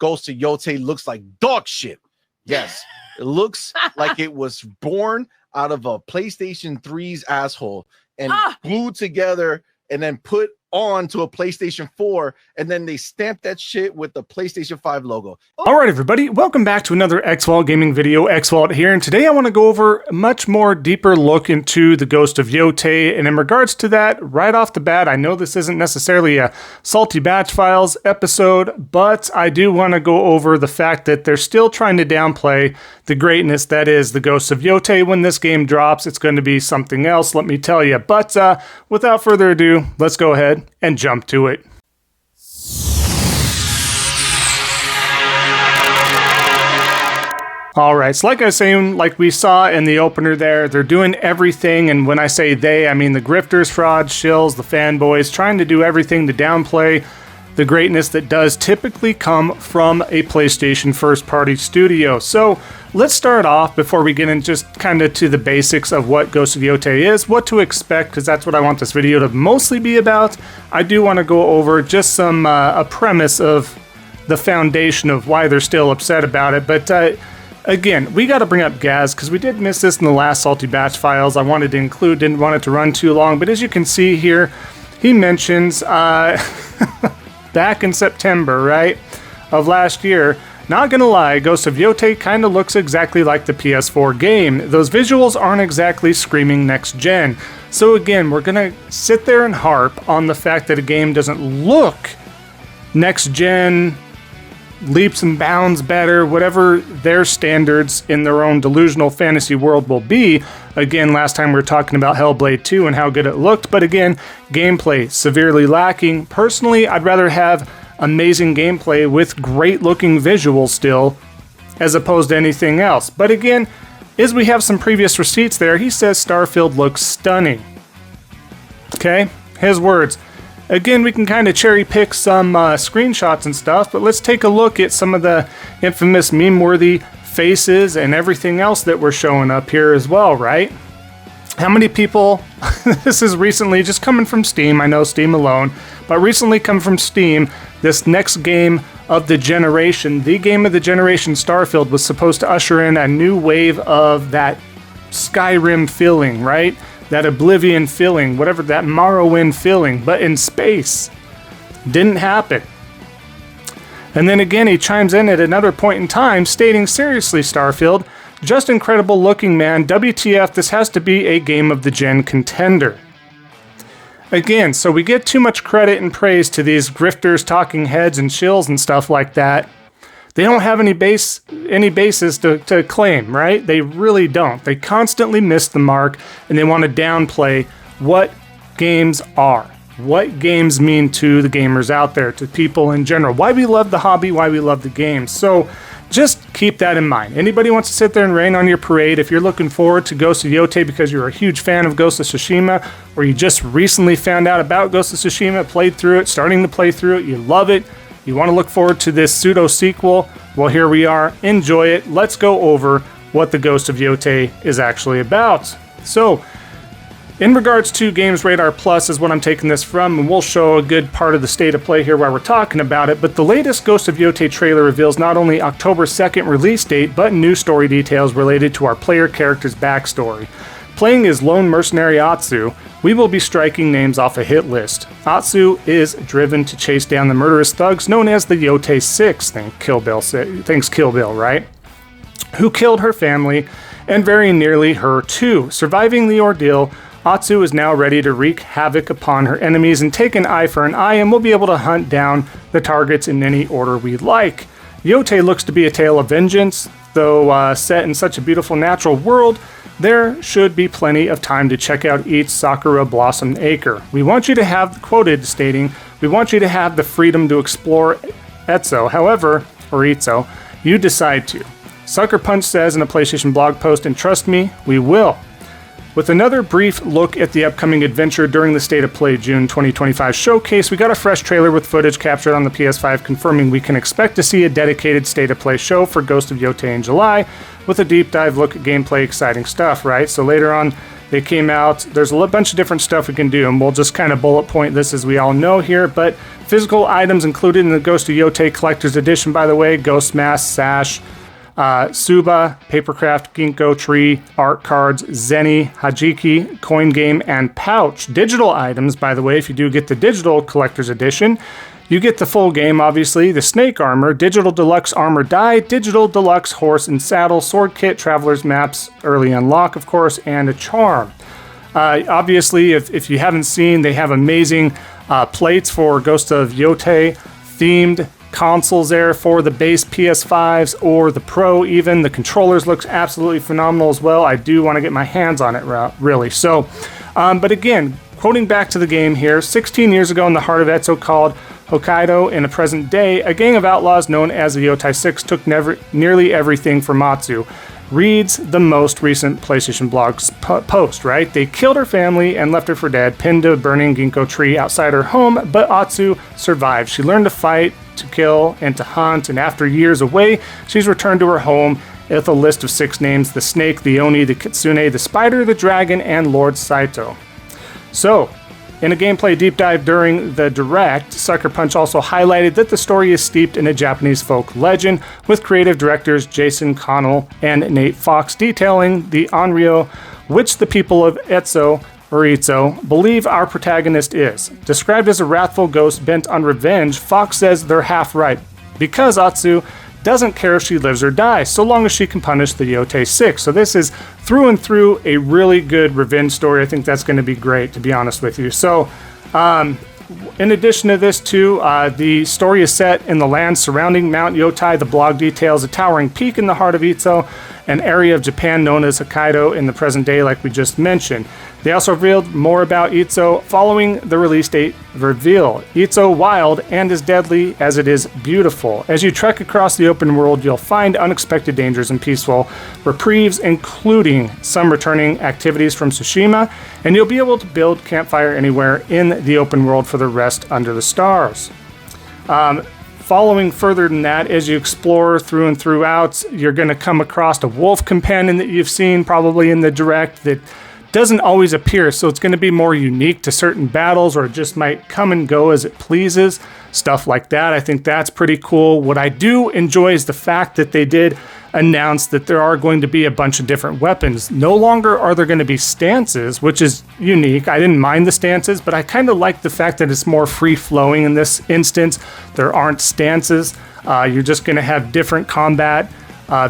Ghost of Yotei looks like dog shit. Yes, it looks like it was born out of a PlayStation 3's asshole and glued together and then put on to a PlayStation 4, and then they stamped that shit with the PlayStation 5 logo. All right, everybody, welcome back to another Xvault gaming video. Xvault here, and today I want to go over a much more deeper look into the Ghost of Yotei, and in regards to that, right off the bat, I know this isn't necessarily a Salty Batch Files episode, but I do want to go over the fact that they're still trying to downplay the greatness that is the Ghost of Yotei. When this game drops, it's going to be something else, let me tell you. But without further ado, let's go ahead and jump to it. All right, so like I was saying, like we saw in the opener there, they're doing everything, and when I say they, I mean the grifters, frauds, shills, the fanboys, trying to do everything to downplay the greatness that does typically come from a PlayStation first-party studio. So let's start off before we get in just kind of to the basics of what Ghost of Yotei is, what to expect, because that's what I want this video to mostly be about. I do want to go over just some a premise of the foundation of why they're still upset about it. But again, we got to bring up Gaz, because we did miss this in the last Salty Batch Files. I wanted to include, didn't want it to run too long, but as you can see here, he mentions back in September, right, of last year, not gonna lie, Ghost of Yotei kind of looks exactly like the PS4 game. Those visuals aren't exactly screaming next gen. So again, we're gonna sit there and harp on the fact that a game doesn't look next gen, leaps and bounds better, whatever their standards in their own delusional fantasy world will be. Again, last time we were talking about Hellblade 2 and how good it looked, but again, gameplay severely lacking. Personally, I'd rather have amazing gameplay with great looking visuals still, as opposed to anything else. But again, as we have some previous receipts there, he says Starfield looks stunning. Okay, his words. Again, we can kind of cherry pick some screenshots and stuff, but let's take a look at some of the infamous meme-worthy faces and everything else that were showing up here as well, right? How many people, this is recently just coming from Steam, I know Steam alone, but recently come from Steam, this next game of the generation, the game of the generation Starfield was supposed to usher in a new wave of that Skyrim feeling, right? That Oblivion feeling, whatever, that Morrowind feeling, but in space. Didn't happen. And then again, he chimes in at another point in time, stating, seriously, Starfield, just incredible looking, man. WTF, this has to be a game of the gen contender. Again, so we get too much credit and praise to these grifters, talking heads, and shills and stuff like that. They don't have any basis to claim, right? They really don't. They constantly miss the mark, and they want to downplay what games are, what games mean to the gamers out there, to people in general, why we love the hobby, why we love the games. So just keep that in mind. Anybody wants to sit there and rain on your parade, if you're looking forward to Ghost of Yotei because you're a huge fan of Ghost of Tsushima, or you just recently found out about Ghost of Tsushima, played through it, starting to play through it, you love it, you want to look forward to this pseudo-sequel, well, here we are. Enjoy it. Let's go over what the Ghost of Yotei is actually about. So, in regards to Games Radar Plus is what I'm taking this from, and we'll show a good part of the state of play here while we're talking about it, but the latest Ghost of Yotei trailer reveals not only October 2nd release date, but new story details related to our player character's backstory. Playing as lone mercenary Atsu, we will be striking names off a hit list. Atsu is driven to chase down the murderous thugs known as the Yotei Six, thanks Kill Bill, right? Who killed her family, and very nearly her too. Surviving the ordeal, Atsu is now ready to wreak havoc upon her enemies and take an eye for an eye, and we'll be able to hunt down the targets in any order we like. Yotei looks to be a tale of vengeance, though set in such a beautiful natural world, there should be plenty of time to check out each Sakura Blossom Acre. We want you to have, quoted stating, we want you to have the freedom to explore Etzo, however, or Itzo, you decide to. Sucker Punch says in a PlayStation blog post, and trust me, we will. With another brief look at the upcoming adventure during the State of Play June 2025 showcase, we got a fresh trailer with footage captured on the PS5 confirming we can expect to see a dedicated State of Play show for Ghost of Yotei in July, with a deep dive look at gameplay, exciting stuff, right? So later on They came out. There's a bunch of different stuff we can do, and we'll just kind of bullet point this as we all know here. But physical items included in the Ghost of Yotei Collector's Edition, by the way, Ghost Mask, Sash, Suba, Papercraft, Ginkgo Tree, Art Cards, Zeni, Hajiki, Coin Game, and Pouch. Digital items, by the way, if you do get the Digital Collector's Edition, you get the full game, obviously, the Snake Armor, Digital Deluxe Armor Die, Digital Deluxe Horse and Saddle, Sword Kit, Traveler's Maps, Early Unlock, of course, and a Charm. Obviously, if you haven't seen, they have amazing plates for Ghost of Yotei themed consoles there for the base PS5s or the Pro even. The controllers looks absolutely phenomenal as well. I do want to get my hands on it, really. So, but again, quoting back to the game here, 16 years ago in the heart of Etso called Hokkaido, in the present day, a gang of outlaws known as the Yotei 6 took nearly everything from Matsu. Reads the most recent PlayStation blog's post, right? They killed her family and left her for dead, pinned to a burning ginkgo tree outside her home, but Atsu survived. She learned to fight, to kill, and to hunt, and after years away, she's returned to her home with a list of 6 names: the snake, the oni, the kitsune, the spider, the dragon, and Lord Saito. So, in a gameplay deep dive during the Direct, Sucker Punch also highlighted that the story is steeped in a Japanese folk legend, with creative directors Jason Connell and Nate Fox detailing the onryo which the people of Etso, or Itzo, believe our protagonist is. Described as a wrathful ghost bent on revenge, Fox says they're half right, because Atsu doesn't care if she lives or dies, so long as she can punish the Yotei 6. So this is through and through a really good revenge story. I think that's going to be great, to be honest with you. So, in addition to this too, the story is set in the land surrounding Mount Yotei. The blog details a towering peak in the heart of Itzo, an area of Japan known as Hokkaido in the present day, like we just mentioned. They also revealed more about Itzo following the release date reveal. Itzo wild and as deadly as it is beautiful. As you trek across the open world, you'll find unexpected dangers and peaceful reprieves, including some returning activities from Tsushima, and you'll be able to build campfire anywhere in the open world for the rest under the stars. Following further than that, as you explore through and throughout, you're going to come across a wolf companion that you've seen probably in the Direct that doesn't always appear, so it's going to be more unique to certain battles, or it just might come and go as it pleases. Stuff like that. I think that's pretty cool. What I do enjoy is the fact that they did announce that there are going to be a bunch of different weapons. No longer are there going to be stances, which is unique. I didn't mind the stances, but I kind of like the fact that it's more free-flowing in this instance. There aren't stances. You're just going to have different combat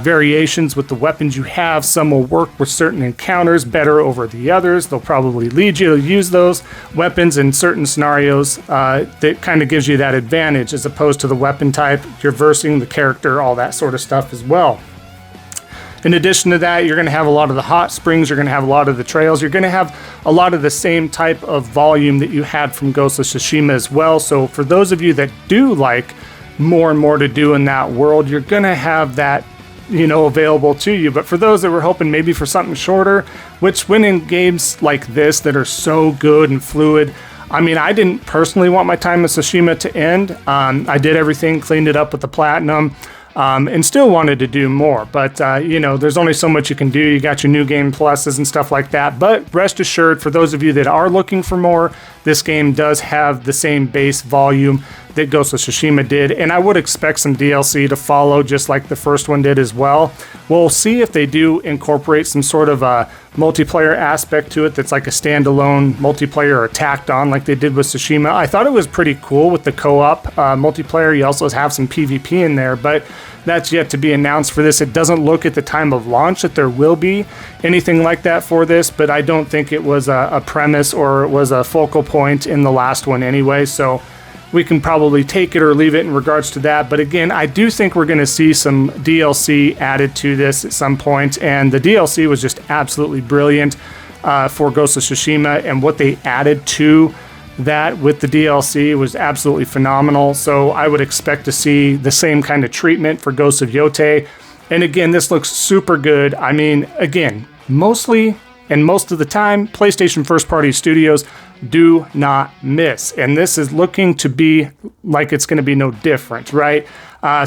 variations with the weapons you have. Some will work with certain encounters better over the others. They'll probably lead you to use those weapons in certain scenarios that kind of gives you that advantage, as opposed to the weapon type, you're versing the character, all that sort of stuff as well. In addition to that, you're going to have a lot of the hot springs, you're going to have a lot of the trails, you're going to have a lot of the same type of volume that you had from Ghost of Tsushima as well. So for those of you that do like more and more to do in that world, you're going to have that, you know, available to you. But for those that were hoping maybe for something shorter, which when in games like this that are so good and fluid, I mean, I didn't personally want my time in Tsushima to end. I did everything, cleaned it up with the platinum, and still wanted to do more. But, you know, there's only so much you can do. You got your new game pluses and stuff like that. But rest assured, for those of you that are looking for more, this game does have the same base volume that Ghost of Tsushima did, and I would expect some DLC to follow, just like the first one did as well. We'll see if they do incorporate some sort of a multiplayer aspect to it that's like a standalone multiplayer or tacked on like they did with Tsushima. I thought it was pretty cool with the co-op multiplayer. You also have some PvP in there, but that's yet to be announced for this. It doesn't look at the time of launch that there will be anything like that for this, but I don't think it was a premise or it was a focal point in the last one anyway, so we can probably take it or leave it in regards to that. But again, I do think we're going to see some DLC added to this at some point, and the DLC was just absolutely brilliant for Ghost of Tsushima, and what they added to that with the DLC was absolutely phenomenal. So I would expect to see the same kind of treatment for Ghost of Yotei. And again, this looks super good. I mean, again, mostly And most of the time, PlayStation first-party studios do not miss. And this is looking to be like it's going to be no different, right?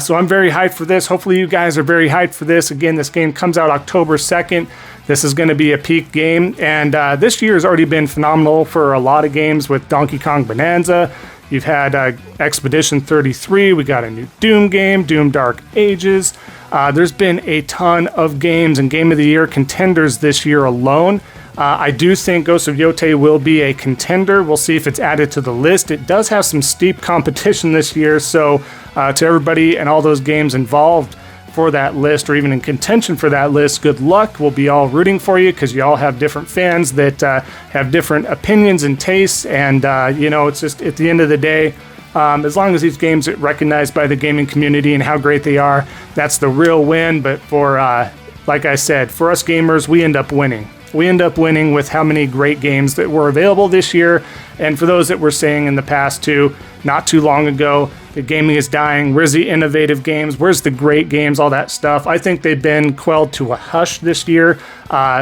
So I'm very hyped for this. Hopefully you guys are very hyped for this. Again, this game comes out October 2nd. This is going to be a peak game. And this year has already been phenomenal for a lot of games with Donkey Kong Bonanza. You've had Expedition 33. We got a new Doom game, Doom Dark Ages. There's been a ton of games and Game of the Year contenders this year alone. I do think Ghost of Yotei will be a contender. We'll see if it's added to the list. It does have some steep competition this year, so to everybody and all those games involved for that list or even in contention for that list, good luck. We'll be all rooting for you because you all have different fans that have different opinions and tastes, and it's just at the end of the day, as long as these games are recognized by the gaming community and how great they are, that's the real win. But for, like I said, for us gamers, we end up winning. We end up winning with how many great games that were available this year. And for those that were saying in the past too, not too long ago, that gaming is dying. Where's the innovative games? Where's the great games? All that stuff. I think they've been quelled to a hush this year.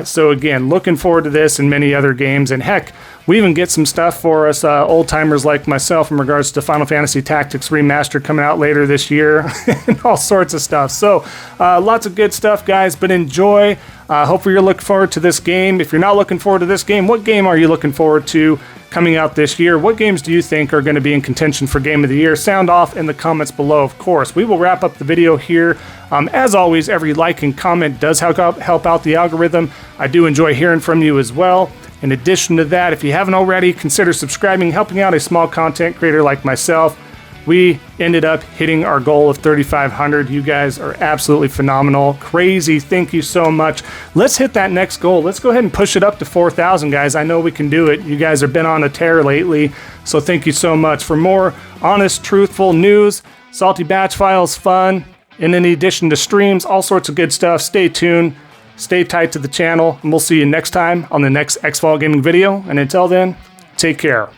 So again, looking forward to this and many other games. And heck, we even get some stuff for us old timers like myself in regards to Final Fantasy Tactics Remastered coming out later this year and all sorts of stuff. So lots of good stuff, guys, but enjoy. Hopefully you're looking forward to this game. If you're not looking forward to this game, what game are you looking forward to coming out this year? What games do you think are going to be in contention for Game of the Year? Sound off in the comments below, of course. We will wrap up the video here. As always, every like and comment does help out the algorithm. I do enjoy hearing from you as well. In addition to that, if you haven't already, consider subscribing, helping out a small content creator like myself. We ended up hitting our goal of 3,500. You guys are absolutely phenomenal. Crazy. Thank you so much. Let's hit that next goal. Let's go ahead and push it up to 4,000, guys. I know we can do it. You guys have been on a tear lately, so thank you so much. For more honest, truthful news, Salty Batch Files fun, and in addition to streams, all sorts of good stuff, stay tuned. Stay tight to the channel, and we'll see you next time on the next Xvault Gaming video. And until then, take care.